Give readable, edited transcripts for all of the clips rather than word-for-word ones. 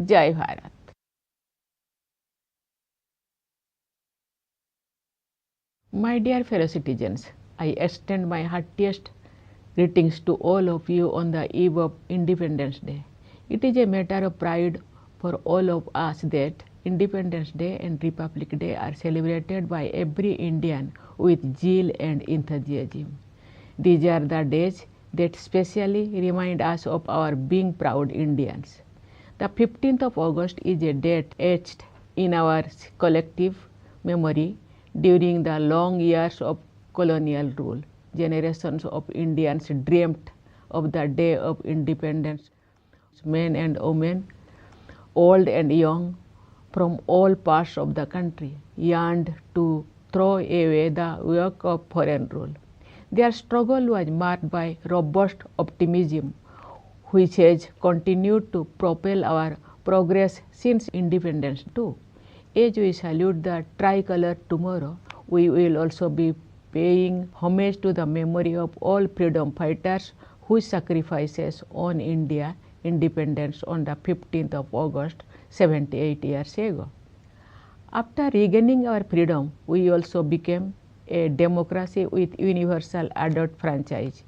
Jai Bharat. My dear fellow citizens, I extend my heartiest greetings to all of you on the eve of Independence Day. It is a matter of pride for all of us that Independence Day and Republic Day are celebrated by every Indian with zeal and enthusiasm. These are the days that specially remind us of our being proud Indians. The 15th of August is a date etched in our collective memory during the long years of colonial rule. Generations of Indians dreamt of the day of independence. Men and women, old and young, from all parts of the country yearned to throw away the yoke of foreign rule. Their struggle was marked by robust optimism, which has continued to propel our progress since independence too. As we salute the tricolor tomorrow, we will also be paying homage to the memory of all freedom fighters whose sacrifices won India independence on the 15th of August 78 years ago. After regaining our freedom, we also became a democracy with universal adult franchise.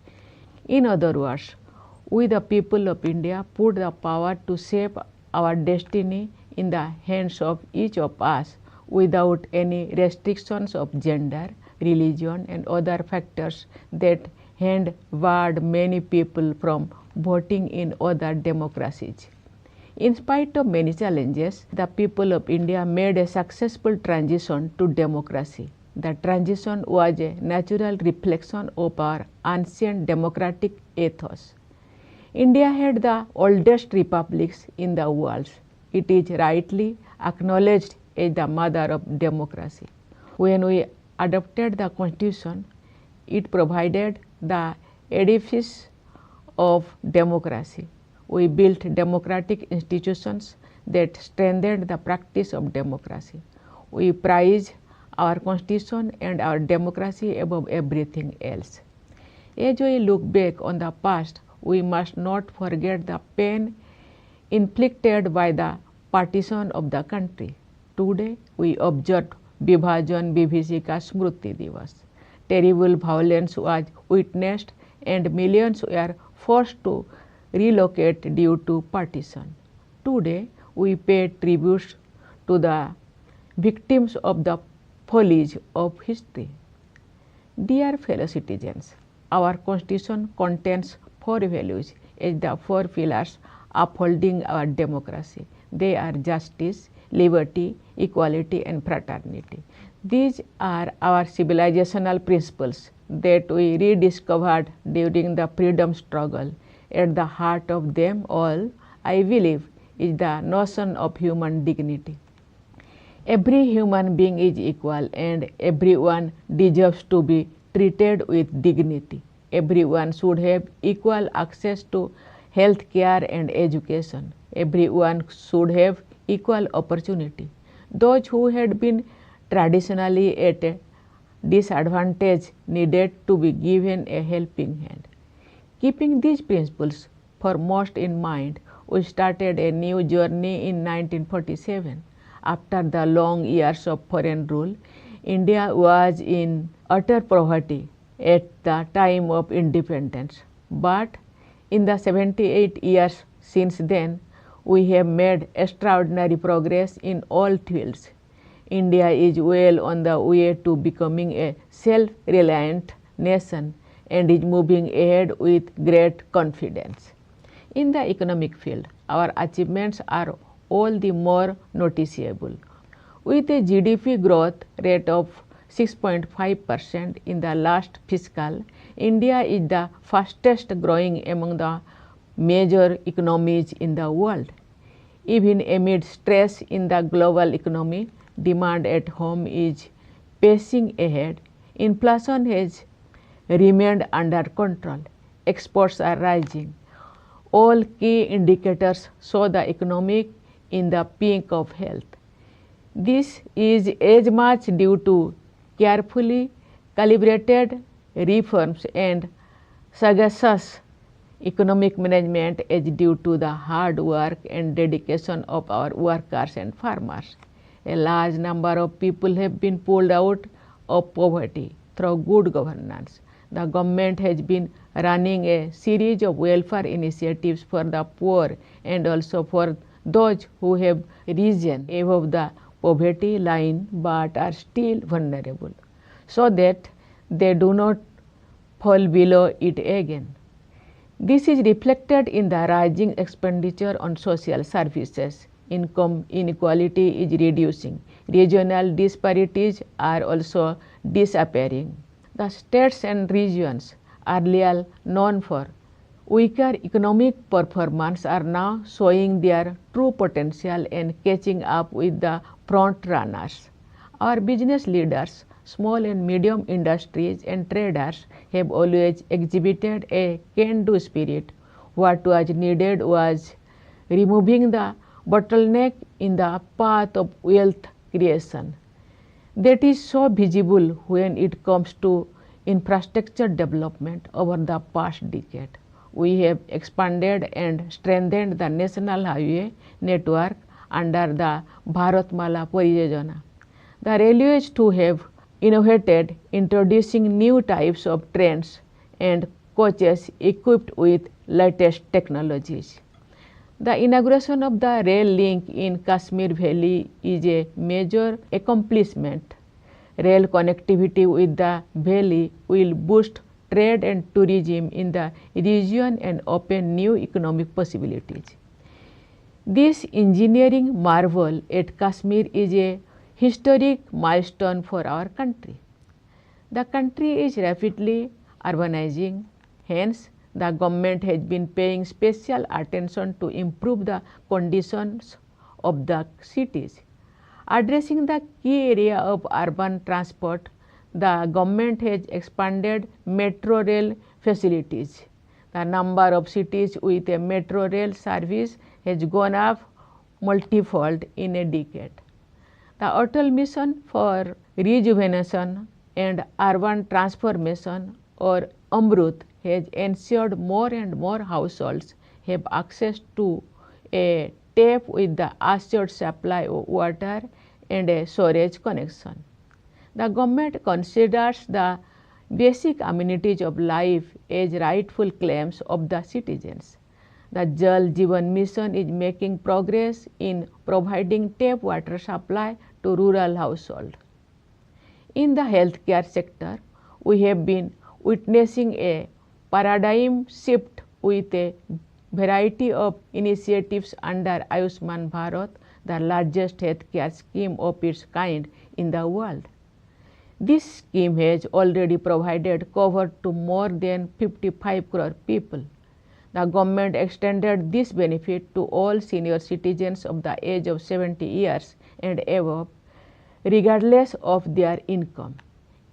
In other words, we the people of India put the power to shape our destiny in the hands of each of us without any restrictions of gender, religion and other factors that had barred many people from voting in other democracies. In spite of many challenges, the people of India made a successful transition to democracy. The transition was a natural reflection of our ancient democratic ethos. India had the oldest republics in the world. It is rightly acknowledged as the mother of democracy. When we adopted the constitution, it provided the edifice of democracy. We built democratic institutions that strengthened the practice of democracy. We prize our constitution and our democracy above everything else. As we look back on the past, we must not forget the pain inflicted by the partition of the country. Today, we observe Vibhajan Vibhishika Smriti Divas. Terrible violence was witnessed and millions were forced to relocate due to partition. Today, we pay tribute to the victims of the follies of history. Dear fellow citizens, our constitution contains 4 values as the 4 pillars upholding our democracy. They are justice, liberty, equality and fraternity. These are our civilizational principles that we rediscovered during the freedom struggle. At the heart of them all, I believe, is the notion of human dignity. Every human being is equal and everyone deserves to be treated with dignity. Everyone should have equal access to health care and education. Everyone should have equal opportunity. Those who had been traditionally at a disadvantage needed to be given a helping hand. Keeping these principles foremost in mind, we started a new journey in 1947. After the long years of foreign rule, India was in utter poverty at the time of independence. But in the 78 years since then, we have made extraordinary progress in all fields. India is well on the way to becoming a self-reliant nation and is moving ahead with great confidence. In the economic field, our achievements are all the more noticeable. With a GDP growth rate of 6.5% in the last fiscal, India is the fastest growing among the major economies in the world. Even amid stress in the global economy, demand at home is pacing ahead. Inflation has remained under control. Exports are rising. All key indicators show the economy in the peak of health. This is as much due to carefully calibrated reforms and sagacious Economic management is due to the hard work and dedication of our workers and farmers. A large number of people have been pulled out of poverty through good governance. The government has been running a series of welfare initiatives for the poor and also for those who have risen above the poverty line but are still vulnerable, so that they do not fall below it again. This is reflected in the rising expenditure on social services. Income inequality is reducing. Regional disparities are also disappearing. The states and regions earlier known for weaker economic performance are now showing their true potential and catching up with the front runners. Our business leaders, small and medium industries and traders have always exhibited a can-do spirit. What was needed was removing the bottleneck in the path of wealth creation. That is so visible when it comes to infrastructure development over the past decade. We have expanded and strengthened the national highway network under the Bharatmala Pariyojana. The railways too have innovated, introducing new types of trains and coaches equipped with latest technologies. The inauguration of the rail link in Kashmir Valley is a major accomplishment. Rail connectivity with the valley will boost trade and tourism in the region and open new economic possibilities. This engineering marvel at Kashmir is a historic milestone for our country. The country is rapidly urbanizing, hence the government has been paying special attention to improve the conditions of the cities. Addressing the key area of urban transport, the government has expanded metro rail facilities. The number of cities with a metro rail service has gone up multifold in a decade. The Atal Mission for Rejuvenation and Urban Transformation, or AMRUT, has ensured more and more households have access to a tap with the assured supply of water and a storage connection. The government considers the basic amenities of life as rightful claims of the citizens. The Jal Jeevan Mission is making progress in providing tap water supply to rural households. In the healthcare sector, we have been witnessing a paradigm shift with a variety of initiatives under Ayushman Bharat, the largest healthcare scheme of its kind in the world. This scheme has already provided cover to more than 55 crore people. The government extended this benefit to all senior citizens of the age of 70 years and above, regardless of their income.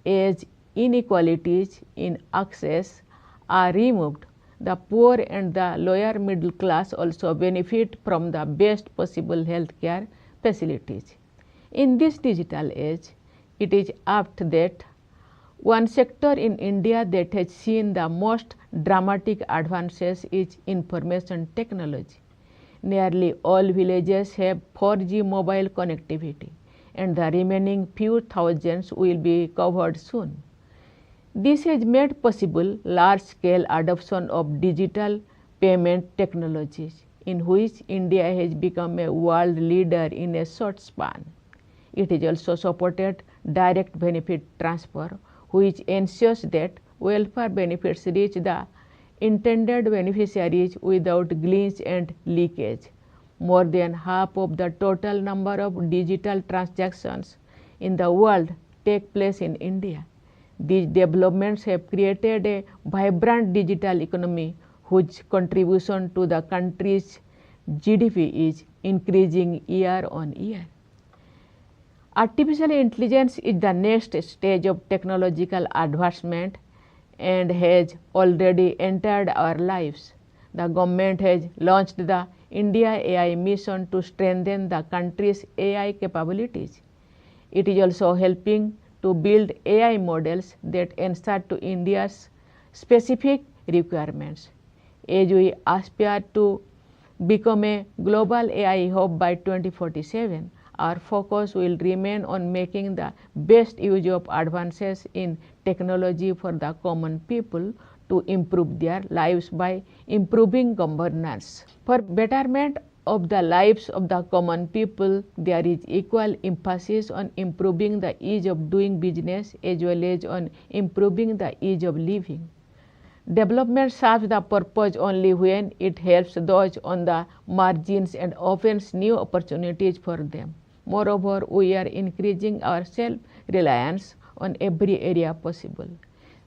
As inequalities in access are removed, the poor and the lower middle class also benefit from the best possible healthcare facilities. In this digital age, it is apt that one sector in India that has seen the most dramatic advances is information technology. Nearly all villages have 4G mobile connectivity, and the remaining few thousands will be covered soon. This has made possible large-scale adoption of digital payment technologies, in which India has become a world leader in a short span. It has also supported direct benefit transfer, which ensures that welfare benefits reach the intended beneficiaries without glitch and leakage. More than half of the total number of digital transactions in the world take place in India. These developments have created a vibrant digital economy whose contribution to the country's GDP is increasing year on year. Artificial intelligence is the next stage of technological advancement and has already entered our lives. The government has launched the India AI mission to strengthen the country's AI capabilities. It is also helping to build AI models that answer to India's specific requirements. As we aspire to become a global AI hub by 2047, our focus will remain on making the best use of advances in technology for the common people to improve their lives by improving governance. For betterment of the lives of the common people, there is equal emphasis on improving the ease of doing business as well as on improving the ease of living. Development serves the purpose only when it helps those on the margins and opens new opportunities for them. Moreover, we are increasing our self-reliance on every area possible.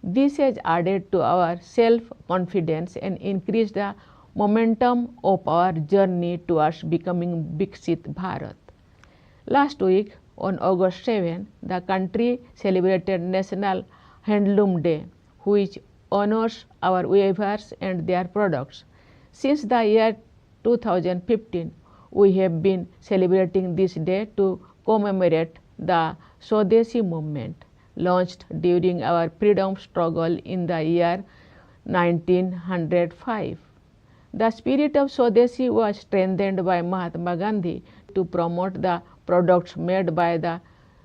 This has added to our self-confidence and increased the momentum of our journey towards becoming Viksit Bharat. Last week, on August 7, the country celebrated National Handloom Day, which honors our weavers and their products. Since the year 2015, we have been celebrating this day to commemorate the Swadeshi movement, launched during our freedom struggle in the year 1905. The spirit of Swadeshi was strengthened by Mahatma Gandhi to promote the products made by the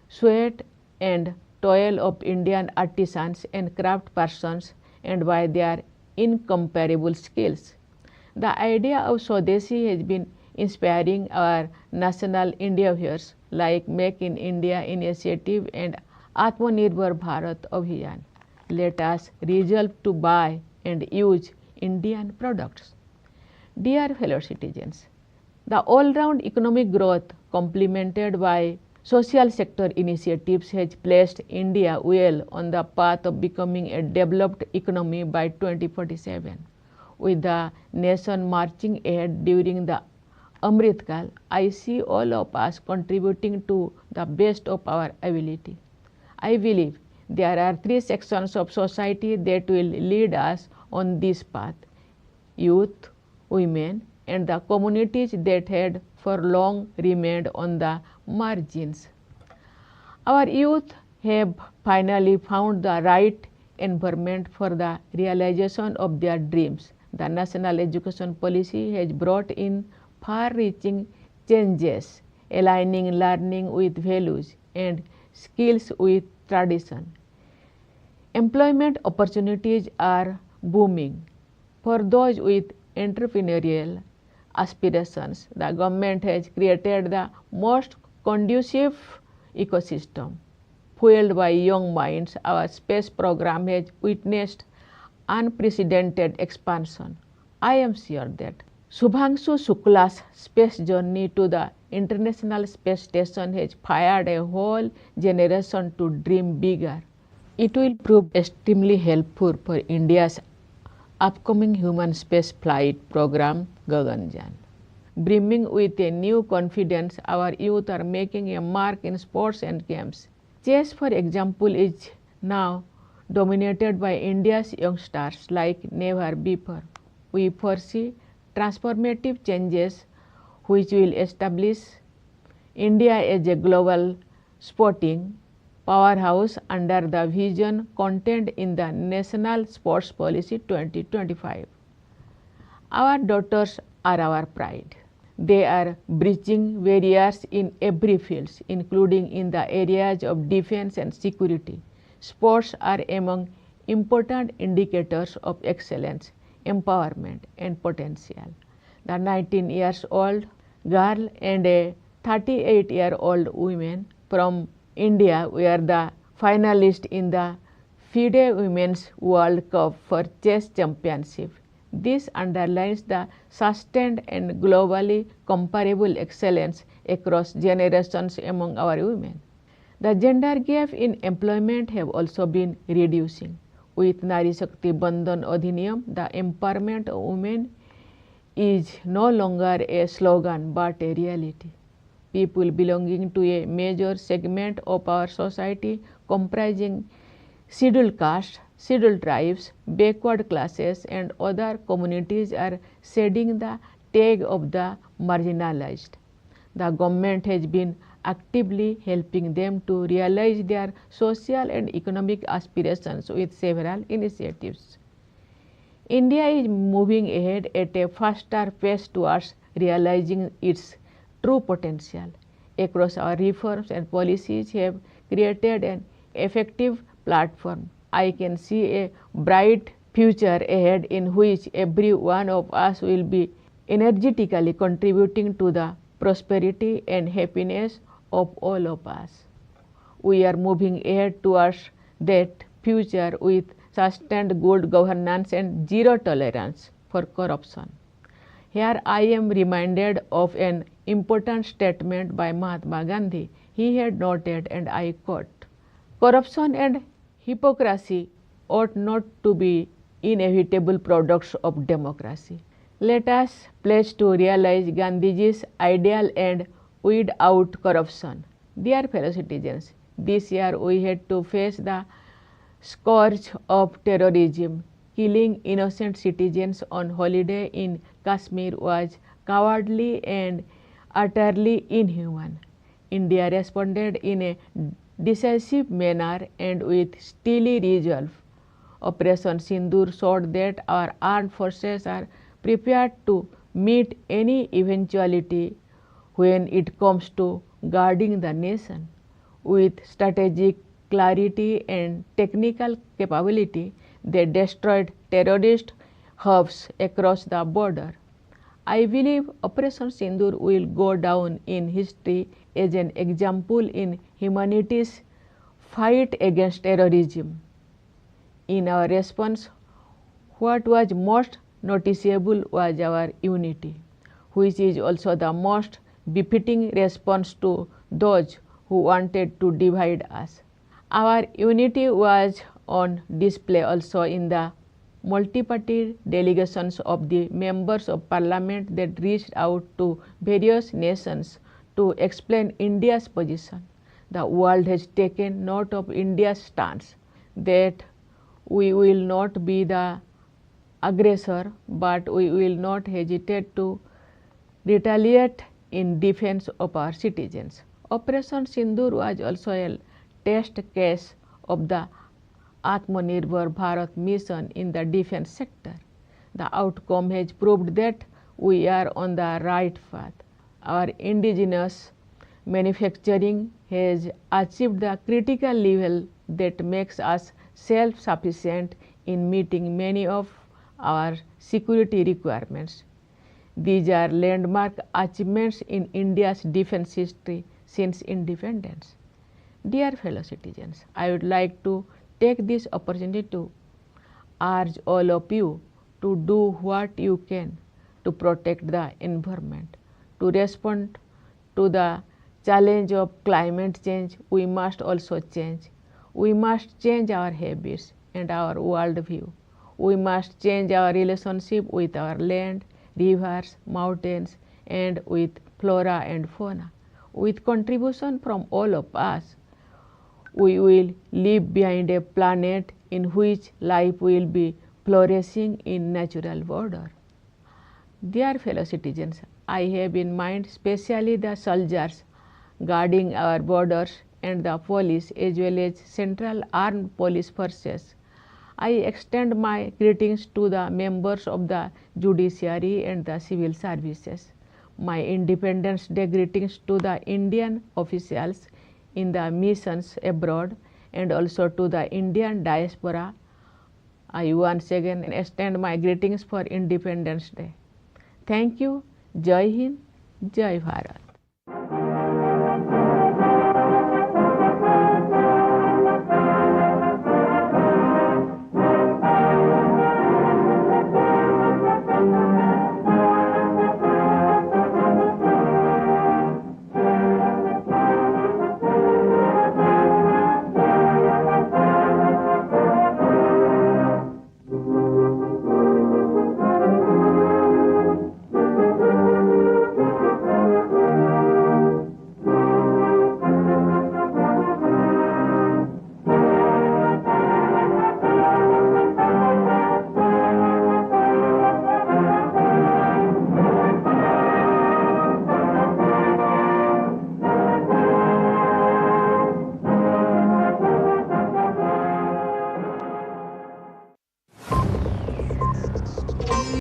sweat and toil of Indian artisans and craftspersons and by their incomparable skills. The idea of Swadeshi has been inspiring our national endeavors like Make in India initiative and Atmanirbhar Bharat Abhiyan. Let us resolve to buy and use Indian products. Dear fellow citizens, the all-round economic growth complemented by social sector initiatives has placed India well on the path of becoming a developed economy by 2047. With the nation marching ahead during the Amrit Kal, I see all of us contributing to the best of our ability. I believe there are three sections of society that will lead us on this path: youth, women, and the communities that had for long remained on the margins. Our youth have finally found the right environment for the realization of their dreams. The national education policy has brought in far-reaching changes, aligning learning with values and skills with tradition. Employment opportunities are booming. For those with entrepreneurial aspirations, the government has created the most conducive ecosystem. Fueled by young minds, our space program has witnessed unprecedented expansion. I am sure that Subhangshu Shukla's space journey to the International Space Station has fired a whole generation to dream bigger. It will prove extremely helpful for India's upcoming human space flight program Gaganyaan. Brimming with a new confidence, our youth are making a mark in sports and games. Chess, for example, is now dominated by India's youngsters like never before. We foresee transformative changes which will establish India as a global sporting powerhouse under the vision contained in the National Sports Policy 2025. Our daughters are our pride. They are breaching barriers in every field, including in the areas of defense and security. Sports are among important indicators of excellence, empowerment, and potential. The 19-year-old girl and a 38-year-old woman from India were the finalists in the FIDE Women's World Cup for Chess Championship. This underlines the sustained and globally comparable excellence across generations among our women. The gender gap in employment have also been reducing. With Nari Shakti Bandhan Adhiniyam, the empowerment of women is no longer a slogan but a reality. People belonging to a major segment of our society comprising scheduled castes, scheduled tribes, backward classes and other communities are shedding the tag of the marginalized. The government has been actively helping them to realize their social and economic aspirations with several initiatives. India is moving ahead at a faster pace towards realizing its true potential. Across our reforms and policies have created an effective platform. I can see a bright future ahead in which every one of us will be energetically contributing to the prosperity and happiness of all of us. We are moving ahead towards that future with sustained good governance and zero tolerance for corruption. Here I am reminded of an important statement by Mahatma Gandhi. He had noted, and I quote, "Corruption and hypocrisy ought not to be inevitable products of democracy." Let us pledge to realize Gandhiji's ideal and weed out corruption. Dear fellow citizens, this year we had to face the scourge of terrorism. Killing innocent citizens on holiday in Kashmir was cowardly and utterly inhuman. India responded in a decisive manner and with steely resolve. Operation Sindoor showed that our armed forces are prepared to meet any eventuality when it comes to guarding the nation. With strategic clarity and technical capability, they destroyed terrorist hubs across the border. I believe Operation Sindoor will go down in history as an example in humanity's fight against terrorism. In our response, what was most noticeable was our unity, which is also the most befitting response to those who wanted to divide us. Our unity was on display also in the multi-party delegations of the members of parliament that reached out to various nations to explain India's position. The world has taken note of India's stance that we will not be the aggressor, but we will not hesitate to retaliate in defense of our citizens. Operation Sindoor was also a test case of the Atmanirbhar Bharat mission in the defense sector. The outcome has proved that we are on the right path. Our indigenous manufacturing has achieved the critical level that makes us self-sufficient in meeting many of our security requirements. These are landmark achievements in India's defense history since independence. Dear fellow citizens, I would like to take this opportunity to urge all of you to do what you can to protect the environment. To respond to the challenge of climate change, we must also change. We must change our habits and our worldview. We must change our relationship with our land, rivers, mountains, and with flora and fauna. With contribution from all of us, we will leave behind a planet in which life will be flourishing in natural order. Dear fellow citizens, I have in mind especially the soldiers guarding our borders and the police as well as Central Armed Police Forces. I extend my greetings to the members of the judiciary and the civil services. My Independence Day greetings to the Indian officials in the missions abroad and also to the Indian diaspora. I once again extend my greetings for Independence Day. Thank you. Jai Hind, Jai Bharat.